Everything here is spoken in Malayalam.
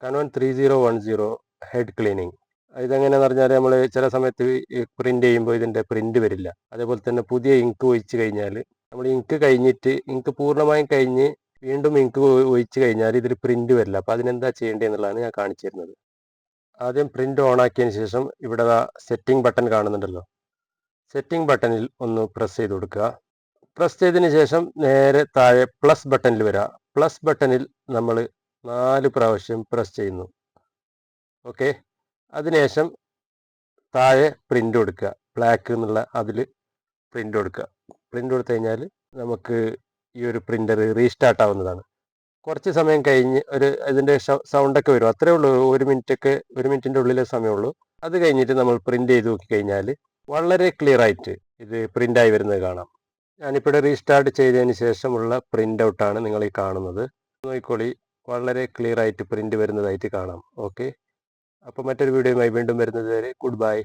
Canon 3010 head cleaning. ഇതെങ്ങനെയാണെന്ന് പറഞ്ഞാൽ നമ്മൾ ചില സമയത്ത് പ്രിൻ്റ് ചെയ്യുമ്പോൾ ഇതിൻ്റെ പ്രിൻ്റ് വരില്ല. അതേപോലെ തന്നെ പുതിയ ഇങ്ക് ഒഴിച്ച് കഴിഞ്ഞാൽ നമ്മൾ ഇങ്ക് കഴിഞ്ഞിട്ട് ഇങ്ക് പൂർണ്ണമായും കഴിഞ്ഞ് വീണ്ടും ഇങ്ക് ഒഴിച്ച് കഴിഞ്ഞാൽ ഇതിൽ പ്രിൻ്റ് വരില്ല. അപ്പോൾ അതിനെന്താ ചെയ്യേണ്ടതെന്നുള്ളതാണ് ഞാൻ കാണിച്ചു തരുന്നത്. ആദ്യം പ്രിൻ്റ് ഓൺ ആക്കിയതിന് ശേഷം ഇവിടെ സെറ്റിംഗ് ബട്ടൺ കാണുന്നുണ്ടല്ലോ. സെറ്റിംഗ് ബട്ടണിൽ ഒന്ന് പ്രസ് ചെയ്ത് കൊടുക്കുക. പ്രസ് ചെയ്തതിന് ശേഷം നേരെ താഴെ പ്ലസ് ബട്ടണിൽ വരിക. പ്ലസ് ബട്ടണിൽ നമ്മൾ 4 പ്രാവശ്യം പ്രസ് ചെയ്യുന്നു. ഓക്കെ. അതിനുശേഷം താഴെ പ്രിൻ്റ് കൊടുക്കുക. ബ്ലാക്ക് എന്നുള്ള അതിൽ പ്രിൻ്റ് കൊടുക്കുക. പ്രിൻ്റ് കൊടുത്തു കഴിഞ്ഞാൽ നമുക്ക് ഈ ഒരു പ്രിൻ്റർ റീസ്റ്റാർട്ട് ആവുന്നതാണ്. കുറച്ച് സമയം കഴിഞ്ഞ് ഇതിൻ്റെ സൗണ്ടൊക്കെ വരും. അത്രേ ഉള്ളൂ. 1 മിനിറ്റിൻ്റെ ഉള്ളിലെ സമയമുള്ളൂ. അത് കഴിഞ്ഞിട്ട് നമ്മൾ പ്രിൻ്റ് ചെയ്ത് നോക്കിക്കഴിഞ്ഞാൽ വളരെ ക്ലിയർ ആയിട്ട് ഇത് പ്രിൻ്റായി വരുന്നത് കാണാം. ഞാനിപ്പോൾ റീസ്റ്റാർട്ട് ചെയ്തതിന് ശേഷമുള്ള പ്രിൻ്റ് ഔട്ടാണ് നിങ്ങൾ ഈ കാണുന്നത്. നോക്കിക്കോളി, വളരെ ക്ലിയർ ആയിട്ട് പ്രിൻ്റ് വരുന്നതായിട്ട് കാണാം. ഓക്കെ. അപ്പോൾ മറ്റൊരു വീഡിയോയുമായി വീണ്ടും വരുന്നത് വരെ ഗുഡ് ബൈ.